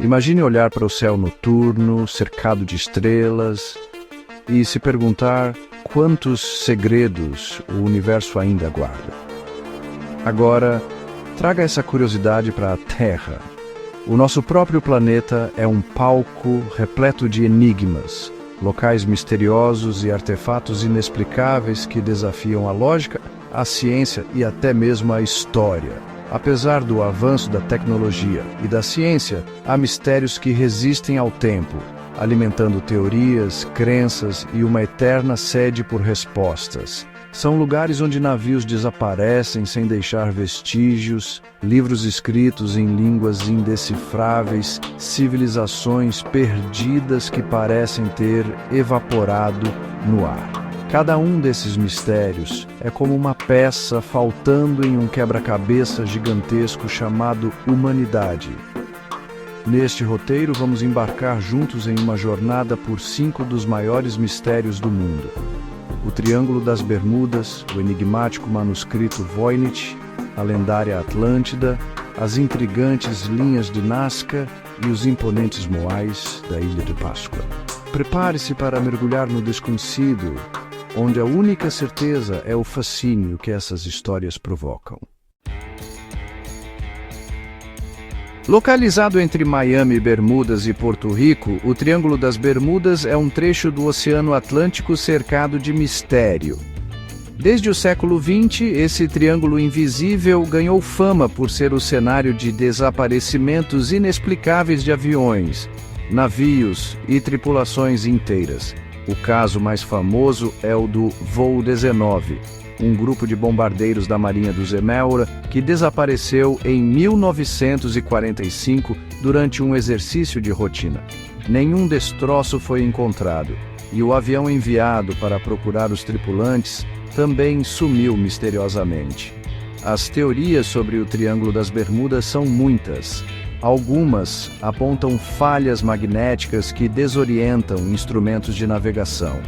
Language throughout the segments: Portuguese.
Imagine olhar para o céu noturno, cercado de estrelas, e se perguntar quantos segredos o universo ainda guarda. Agora, traga essa curiosidade para a Terra. O nosso próprio planeta é um palco repleto de enigmas, locais misteriosos e artefatos inexplicáveis que desafiam a lógica, a ciência e até mesmo a história. Apesar do avanço da tecnologia e da ciência, há mistérios que resistem ao tempo, alimentando teorias, crenças e uma eterna sede por respostas. São lugares onde navios desaparecem sem deixar vestígios, livros escritos em línguas indecifráveis, civilizações perdidas que parecem ter evaporado no ar. Cada um desses mistérios é como uma peça faltando em um quebra-cabeça gigantesco chamado humanidade. Neste roteiro, vamos embarcar juntos em uma jornada por 5 dos maiores mistérios do mundo: o Triângulo das Bermudas, o enigmático manuscrito Voynich, a lendária Atlântida, as intrigantes linhas de Nazca e os imponentes Moais da Ilha de Páscoa. Prepare-se para mergulhar no desconhecido, onde a única certeza é o fascínio que essas histórias provocam. Localizado entre Miami, Bermudas e Porto Rico, o Triângulo das Bermudas é um trecho do Oceano Atlântico cercado de mistério. Desde o século XX, esse triângulo invisível ganhou fama por ser o cenário de desaparecimentos inexplicáveis de aviões, navios e tripulações inteiras. O caso mais famoso é o do Voo 19, um grupo de bombardeiros da Marinha do Zemmour que desapareceu em 1945 durante um exercício de rotina. Nenhum destroço foi encontrado, e o avião enviado para procurar os tripulantes também sumiu misteriosamente. As teorias sobre o Triângulo das Bermudas são muitas. Algumas apontam falhas magnéticas que desorientam instrumentos de navegação.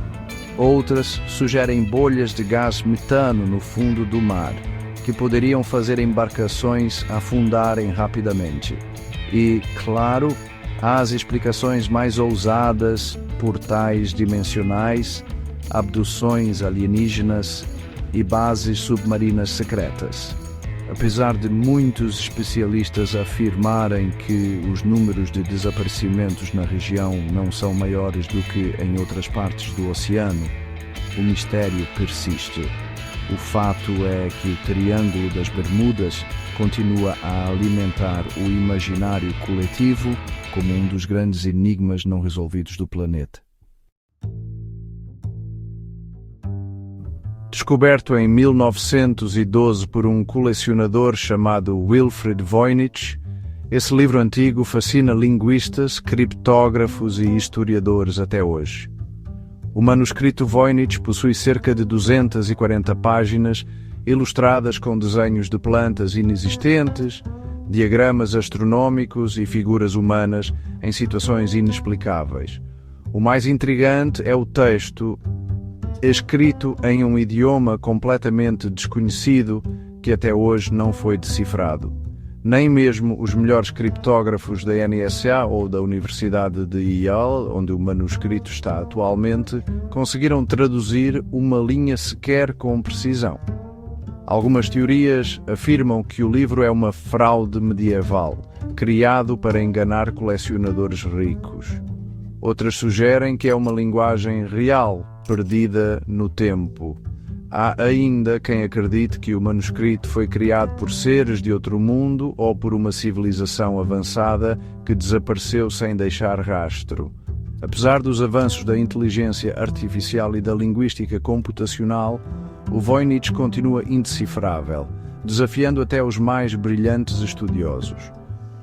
Outras sugerem bolhas de gás metano no fundo do mar, que poderiam fazer embarcações afundarem rapidamente. E, claro, há as explicações mais ousadas: portais dimensionais, abduções alienígenas e bases submarinas secretas. Apesar de muitos especialistas afirmarem que os números de desaparecimentos na região não são maiores do que em outras partes do oceano, o mistério persiste. O fato é que o Triângulo das Bermudas continua a alimentar o imaginário coletivo como um dos grandes enigmas não resolvidos do planeta. Descoberto em 1912 por um colecionador chamado Wilfred Voynich, esse livro antigo fascina linguistas, criptógrafos e historiadores até hoje. O manuscrito Voynich possui cerca de 240 páginas, ilustradas com desenhos de plantas inexistentes, diagramas astronômicos e figuras humanas em situações inexplicáveis. O mais intrigante é o texto, escrito em um idioma completamente desconhecido que até hoje não foi decifrado. Nem mesmo os melhores criptógrafos da NSA ou da Universidade de Yale, onde o manuscrito está atualmente, conseguiram traduzir uma linha sequer com precisão. Algumas teorias afirmam que o livro é uma fraude medieval, criado para enganar colecionadores ricos. Outras sugerem que é uma linguagem real, perdida no tempo. Há ainda quem acredite que o manuscrito foi criado por seres de outro mundo ou por uma civilização avançada que desapareceu sem deixar rastro. Apesar dos avanços da inteligência artificial e da linguística computacional, o Voynich continua indecifrável, desafiando até os mais brilhantes estudiosos.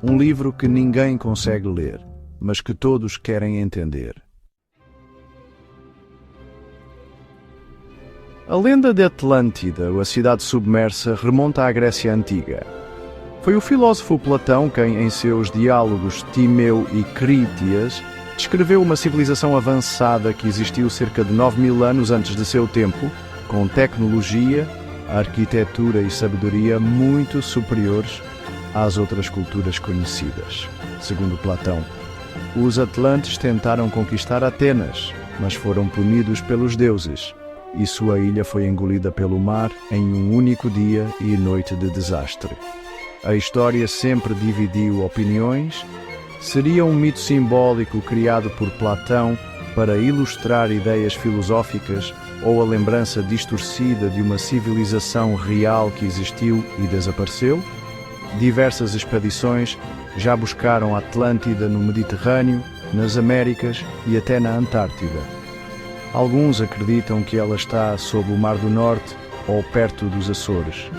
Um livro que ninguém consegue ler, mas que todos querem entender. A lenda de Atlântida, a cidade submersa, remonta à Grécia Antiga. Foi o filósofo Platão quem, em seus diálogos Timeu e Crítias, descreveu uma civilização avançada que existiu cerca de 9.000 anos antes de seu tempo, com tecnologia, arquitetura e sabedoria muito superiores às outras culturas conhecidas. Segundo Platão, os atlantes tentaram conquistar Atenas, mas foram punidos pelos deuses, e sua ilha foi engolida pelo mar em um único dia e noite de desastre. A história sempre dividiu opiniões. Seria um mito simbólico criado por Platão para ilustrar ideias filosóficas ou a lembrança distorcida de uma civilização real que existiu e desapareceu? Diversas expedições já buscaram Atlântida no Mediterrâneo, nas Américas e até na Antártida. Alguns acreditam que ela está sob o Mar do Norte ou perto dos Açores,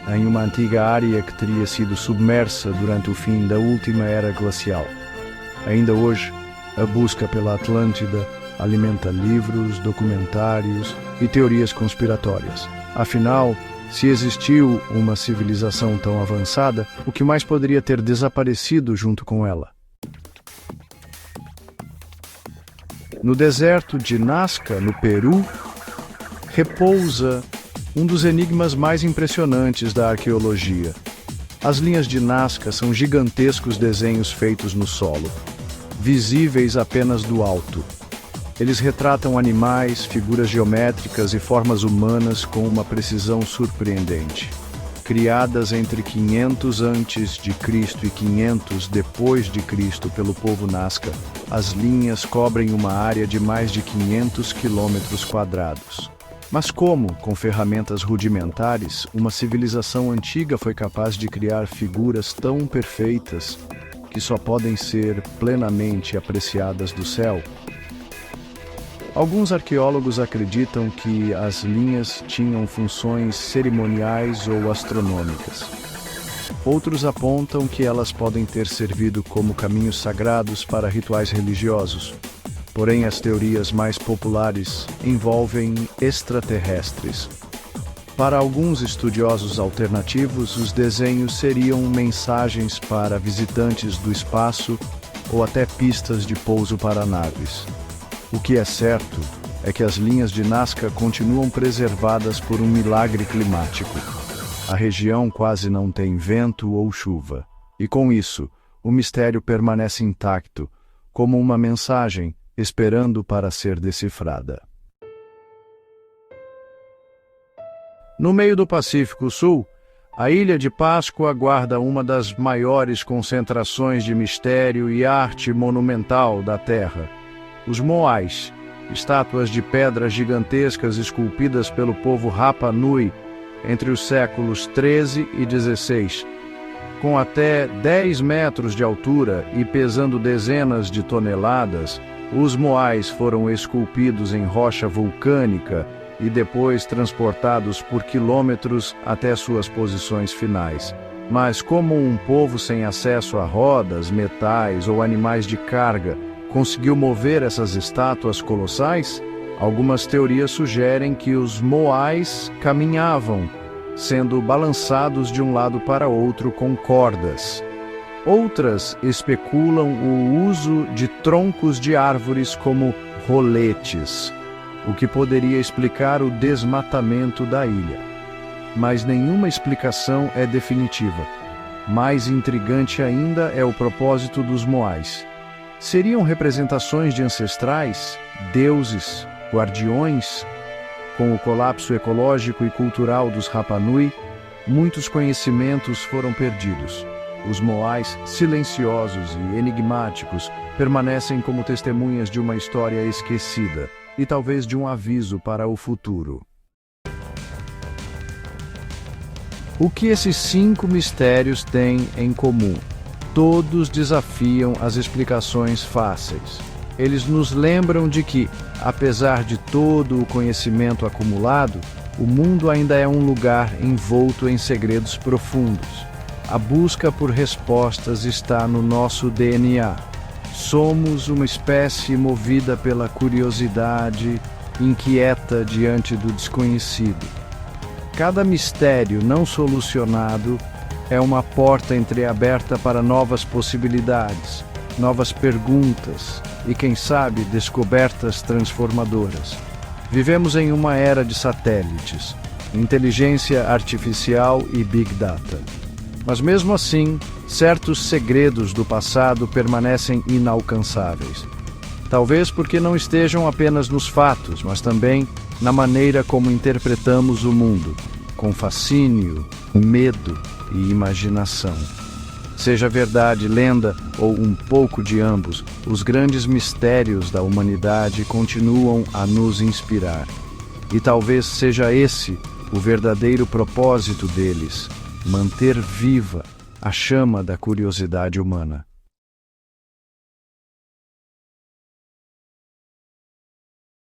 em uma antiga área que teria sido submersa durante o fim da última era glacial. Ainda hoje, a busca pela Atlântida alimenta livros, documentários e teorias conspiratórias. Afinal, se existiu uma civilização tão avançada, o que mais poderia ter desaparecido junto com ela? No deserto de Nazca, no Peru, repousa um dos enigmas mais impressionantes da arqueologia. As linhas de Nazca são gigantescos desenhos feitos no solo, visíveis apenas do alto. Eles retratam animais, figuras geométricas e formas humanas com uma precisão surpreendente. Criadas entre 500 a.C. e 500 depois de Cristo pelo povo Nazca, as linhas cobrem uma área de mais de 500 quilômetros quadrados. Mas como, com ferramentas rudimentares, uma civilização antiga foi capaz de criar figuras tão perfeitas que só podem ser plenamente apreciadas do céu? Alguns arqueólogos acreditam que as linhas tinham funções cerimoniais ou astronômicas. Outros apontam que elas podem ter servido como caminhos sagrados para rituais religiosos. Porém, as teorias mais populares envolvem extraterrestres. Para alguns estudiosos alternativos, os desenhos seriam mensagens para visitantes do espaço ou até pistas de pouso para naves. O que é certo é que as linhas de Nazca continuam preservadas por um milagre climático. A região quase não tem vento ou chuva, e com isso, o mistério permanece intacto, como uma mensagem esperando para ser decifrada. No meio do Pacífico Sul, a Ilha de Páscoa guarda uma das maiores concentrações de mistério e arte monumental da Terra. Os Moais, estátuas de pedras gigantescas esculpidas pelo povo Rapa Nui entre os séculos 13 e 16, com até 10 metros de altura e pesando dezenas de toneladas. Os Moais foram esculpidos em rocha vulcânica e depois transportados por quilômetros até suas posições finais. Mas como um povo sem acesso a rodas, metais ou animais de carga conseguiu mover essas estátuas colossais? Algumas teorias sugerem que os Moais caminhavam, sendo balançados de um lado para outro com cordas. Outras especulam o uso de troncos de árvores como roletes, o que poderia explicar o desmatamento da ilha. Mas nenhuma explicação é definitiva. Mais intrigante ainda é o propósito dos Moais. Seriam representações de ancestrais, deuses, guardiões? Com o colapso ecológico e cultural dos Rapa Nui, muitos conhecimentos foram perdidos. Os Moais, silenciosos e enigmáticos, permanecem como testemunhas de uma história esquecida e talvez de um aviso para o futuro. O que esses 5 mistérios têm em comum? Todos desafiam as explicações fáceis. Eles nos lembram de que, apesar de todo o conhecimento acumulado, o mundo ainda é um lugar envolto em segredos profundos. A busca por respostas está no nosso DNA. Somos uma espécie movida pela curiosidade, inquieta diante do desconhecido. Cada mistério não solucionado é uma porta entreaberta para novas possibilidades, novas perguntas e, quem sabe, descobertas transformadoras. Vivemos em uma era de satélites, inteligência artificial e Big Data. Mas mesmo assim, certos segredos do passado permanecem inalcançáveis. Talvez porque não estejam apenas nos fatos, mas também na maneira como interpretamos o mundo, com fascínio, medo e imaginação. Seja verdade, lenda ou um pouco de ambos, os grandes mistérios da humanidade continuam a nos inspirar. E talvez seja esse o verdadeiro propósito deles: manter viva a chama da curiosidade humana.